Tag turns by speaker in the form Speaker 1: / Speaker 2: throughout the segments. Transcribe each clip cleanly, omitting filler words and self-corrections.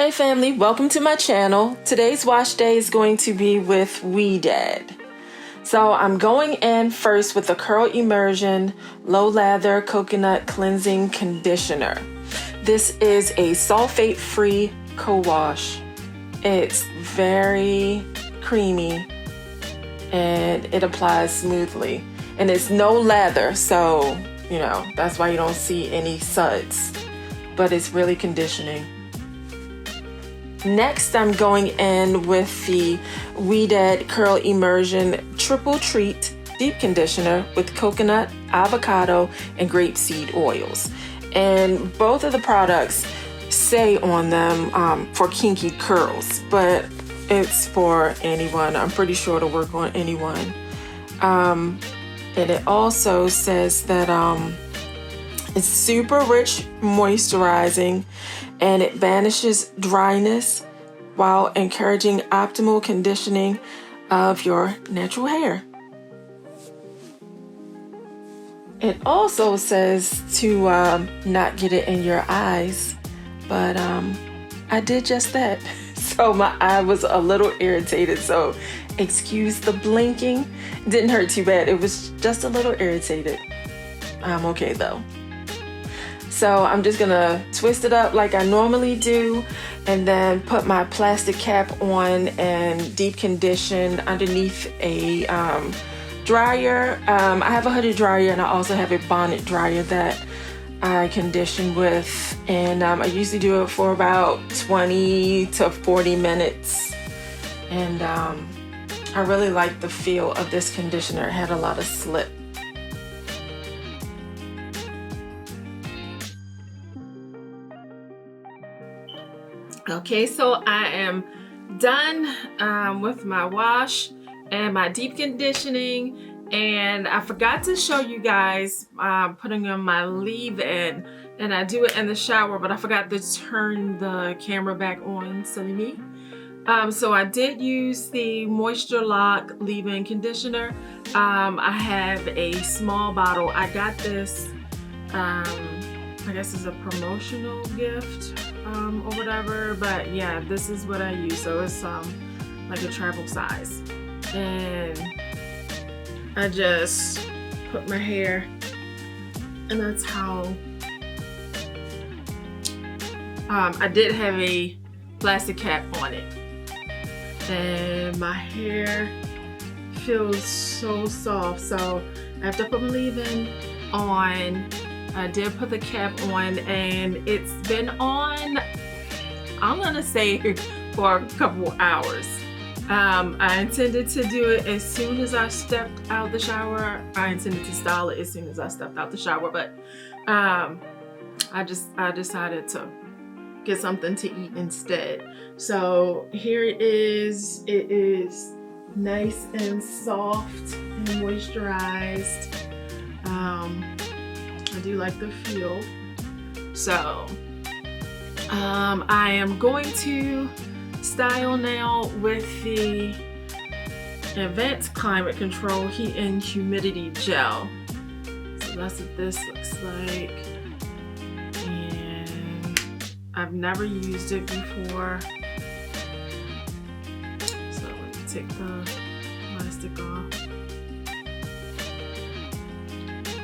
Speaker 1: Hey family, welcome to my channel. Today's wash day is going to be with OUIDAD. So I'm going in first with the Curl Immersion Low Lather Coconut Cleansing Conditioner. This is a sulfate-free co-wash. It's very creamy and it applies smoothly. And it's no lather, so you know, that's why you don't see any suds. But it's really conditioning. Next, I'm going in with the OUIDAD Curl Immersion Triple Treat Deep Conditioner with coconut, avocado, and grapeseed oils. And both of the products say on them for kinky curls, but it's for anyone. I'm pretty sure it'll work on anyone. And it also says that it's super rich moisturizing and it banishes dryness while encouraging optimal conditioning of your natural hair. It also says to not get it in your eyes, but I did just that. So my eye was a little irritated, so excuse the blinking. It didn't hurt too bad. It was just a little irritated. I'm okay though. So I'm just gonna twist it up like I normally do and then put my plastic cap on and deep condition underneath a dryer. I have a hooded dryer and I also have a bonnet dryer that I condition with, and I usually do it for about 20 to 40 minutes. And I really like the feel of this conditioner. It had a lot of slip. Okay, so I am done with my wash and my deep conditioning, and I forgot to show you guys putting on my leave-in, and I do it in the shower, but I forgot to turn the camera back on, silly me. So I did use the Moisture Lock leave-in conditioner. I have a small bottle. I got this, I guess it's a promotional gift or whatever, but yeah, this is what I use. So it's like a travel size, and I just put my hair, and that's how I did have a plastic cap on it, and my hair feels so soft. So after I put my leave-in on, I did put the cap on, and it's been on, I'm gonna say, for a couple hours. I intended to do it as soon as I stepped out the shower. I intended to style it as soon as I stepped out the shower, but I decided to get something to eat instead. So here it is. It is nice and soft and moisturized. I do like the feel. So I am going to style now with the Advanced Climate Control Heat and Humidity Gel. So that's what this looks like. And I've never used it before. So let me take the plastic off.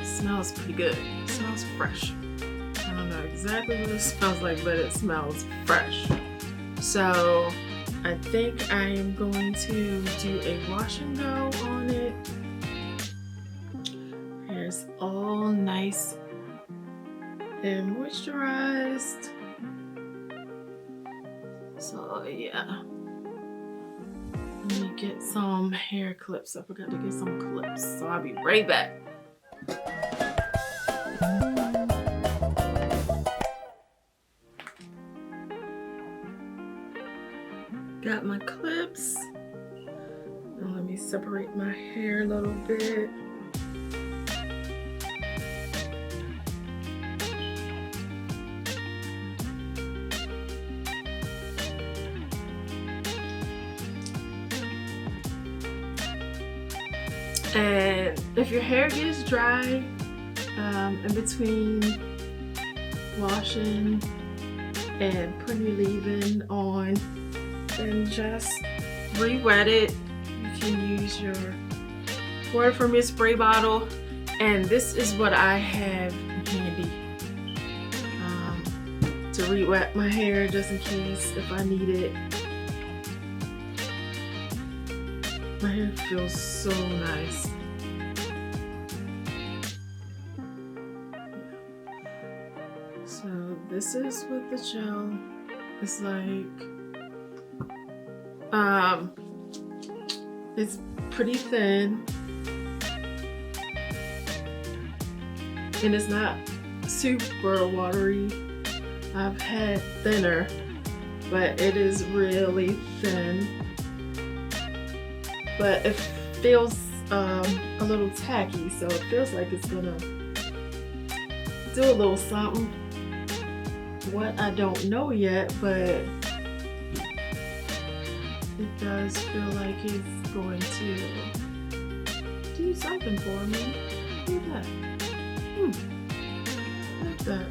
Speaker 1: It smells pretty good. It smells fresh. I don't know exactly what it smells like, but it smells fresh. So I think I am going to do a wash and go on it. Here's all nice and moisturized. So yeah. Let me get some hair clips. I forgot to get some clips, so I'll be right back. Got my clips. Now let me separate my hair a little bit. And if your hair gets dry in between washing and put your leave-in on and just re-wet it. You can use your water from your spray bottle, and this is what I have handy to re-wet my hair just in case if I need it. My hair feels so nice. So this is what the gel is like. It's pretty thin, and it's not super watery. I've had thinner, but it is really thin. But it feels a little tacky, so it feels like it's gonna do a little something. What, I don't know yet, but it does feel like it's going to do something for me. Look at that. Like that.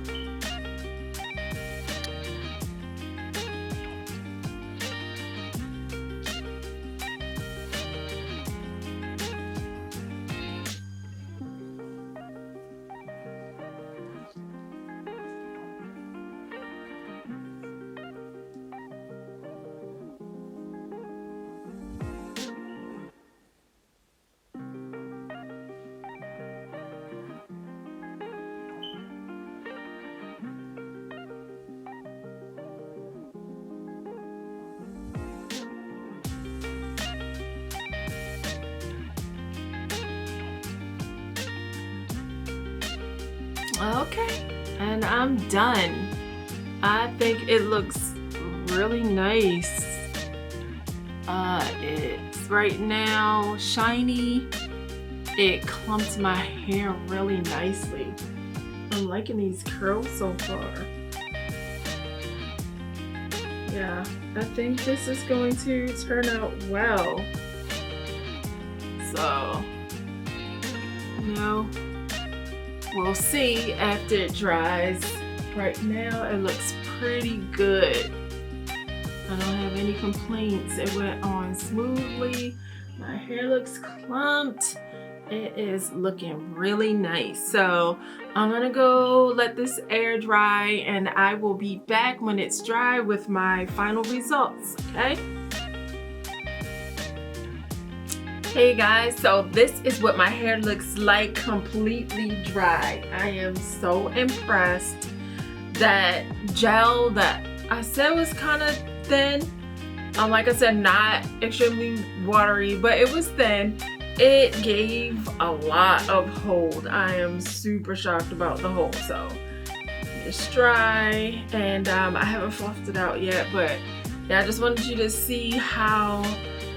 Speaker 1: Okay, and I'm done. I think it looks really nice. It's right now shiny. It clumps my hair really nicely. I'm liking these curls so far. Yeah, I think this is going to turn out well. So, you know, we'll see after it dries. Right now it looks pretty good. I don't have any complaints. It went on smoothly. My hair looks clumped. It is looking really nice. So I'm gonna go let this air dry, and I will be back when it's dry with my final results, okay? Hey guys, so this is what my hair looks like completely dry. I am so impressed. That gel that I said was kind of thin, like I said, not extremely watery, but it was thin. It gave a lot of hold. I am super shocked about the hold. So it's dry, and I haven't fluffed it out yet, but yeah, I just wanted you to see how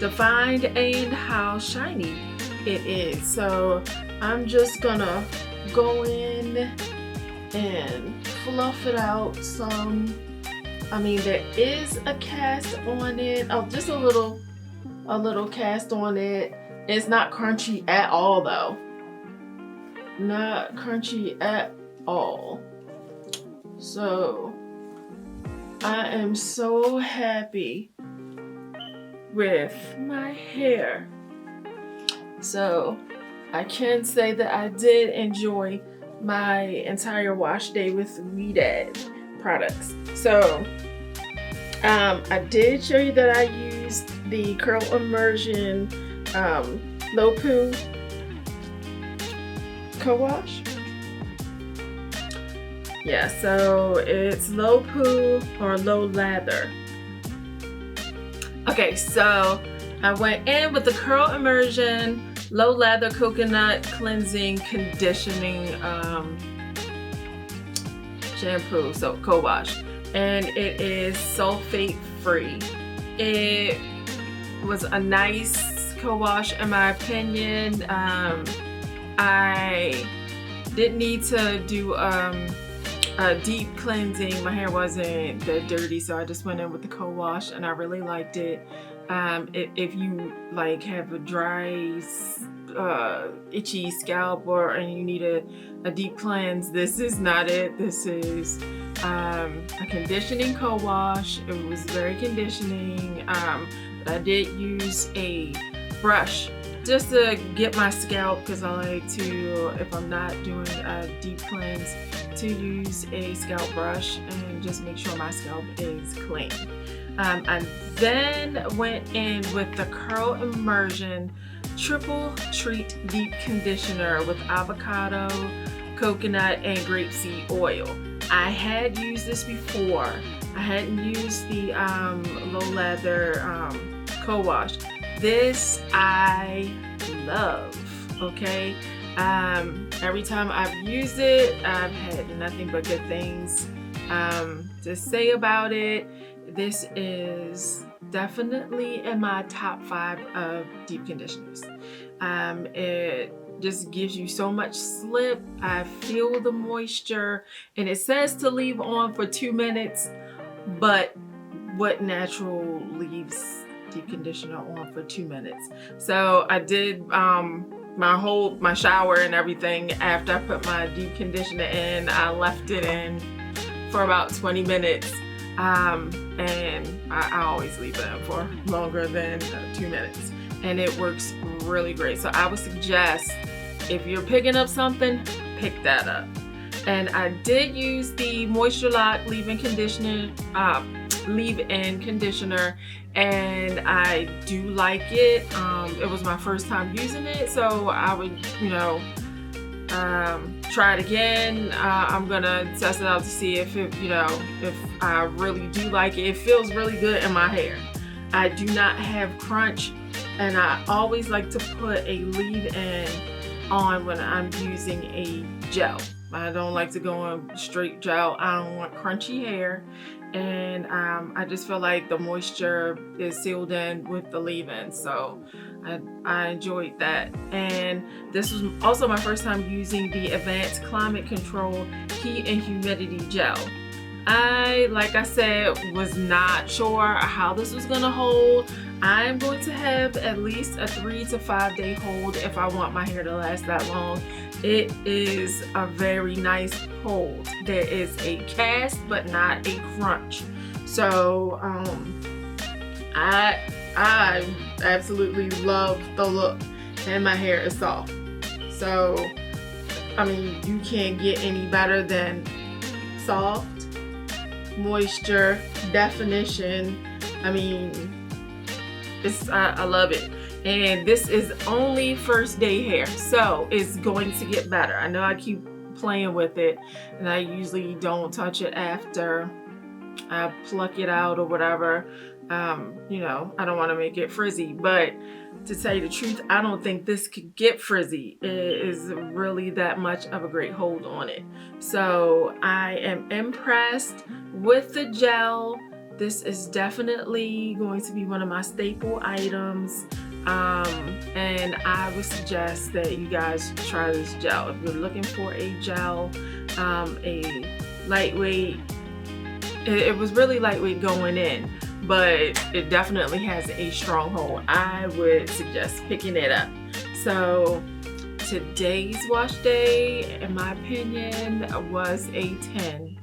Speaker 1: defined and how shiny it is. So I'm just gonna go in and fluff it out some. I mean, there is a cast on it. Oh, just a little cast on it. It's not crunchy at all though. Not crunchy at all. So I am so happy with my hair. So I can say that I did enjoy my entire wash day with OUIDAD products. So I did show you that I used the Curl Immersion Low Poo co-wash. Yeah, so it's low poo or low lather. Okay, so I went in with the Curl Immersion Low Lather Coconut Cleansing Conditioning shampoo, so co-wash, and it is sulfate free. It was a nice co-wash in my opinion. I didn't need to do a deep cleansing. My hair wasn't that dirty, so I just went in with the co-wash and I really liked it. If you like have a dry itchy scalp and you need a deep cleanse, this is not it. This is a conditioning co-wash. It was very conditioning, but I did use a brush just to get my scalp, because I like to, if I'm not doing a deep cleanse, to use a scalp brush and just make sure my scalp is clean. I then went in with the Curl Immersion Triple Treat Deep Conditioner with avocado, coconut, and grapeseed oil. I had used this before. I hadn't used the low lather co-wash. This I love, okay? Every time I've used it, I've had nothing but good things to say about it. This is definitely in my top 5 of deep conditioners. It just gives you so much slip. I feel the moisture, and it says to leave on for 2 minutes, but what natural leaves deep conditioner on for 2 minutes? So I did my shower and everything. After I put my deep conditioner in, I left it in for about 20 minutes. And I always leave it in for longer than 2 minutes, and it works really great. So I would suggest, if you're picking up something, pick that up. And I did use the Moisture Lock leave-in conditioner, and I do like it. It was my first time using it, so I would, try it again. I'm gonna test it out to see if if I really do like it. It feels really good in my hair. I do not have crunch, and I always like to put a leave-in on when I'm using a gel. I don't like to go on straight gel. I don't want crunchy hair, and I just feel like the moisture is sealed in with the leave-in, so I enjoyed that. And this was also my first time using the Advanced Climate Control Heat and Humidity Gel. Like I said, was not sure how this was gonna hold. I'm going to have at least a 3 to 5 day hold if I want my hair to last that long. It is a very nice hold. There is a cast, but not a crunch. So I absolutely love the look, and my hair is soft. So, I mean, you can't get any better than soft, moisture, definition. I mean, I love it. And this is only first day hair, so it's going to get better. I know I keep playing with it, and I usually don't touch it after I pluck it out or whatever. I don't want to make it frizzy, but to tell you the truth, I don't think this could get frizzy. It is really that much of a great hold on it. So I am impressed with the gel. This is definitely going to be one of my staple items. And I would suggest that you guys try this gel. If you're looking for a gel, a lightweight, it was really lightweight going in, but it definitely has a strong hold. I would suggest picking it up. So today's wash day, in my opinion, was a 10.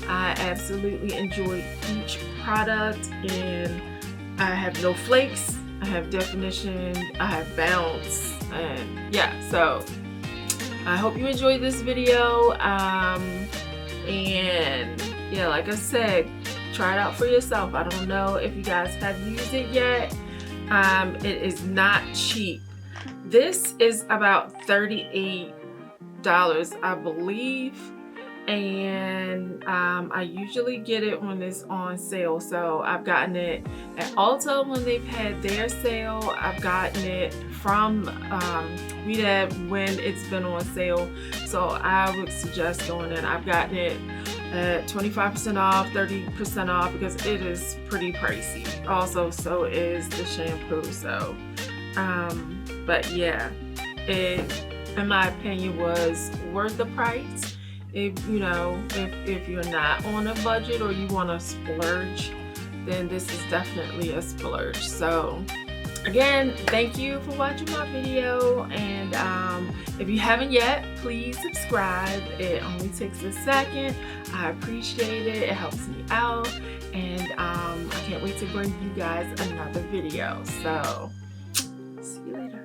Speaker 1: I absolutely enjoyed each product, and I have no flakes, I have definition, I have bounce, and yeah, so I hope you enjoyed this video. And yeah, like I said, try it out for yourself. I don't know if you guys have used it yet. It is not cheap. This is about $38, I believe. And I usually get it when it's on sale. So I've gotten it at Ulta when they've had their sale. I've gotten it from OUIDAD when it's been on sale. So I would suggest going in. I've gotten it at 25% off, 30% off, because it is pretty pricey. Also, so is the shampoo. So, but yeah, it, in my opinion, was worth the price. If you're not on a budget or you want to splurge, then this is definitely a splurge. So Again, thank you for watching my video, and if you haven't yet, please subscribe. It only takes a second. I appreciate it. It helps me out, and I can't wait to bring you guys another video. So, see you later.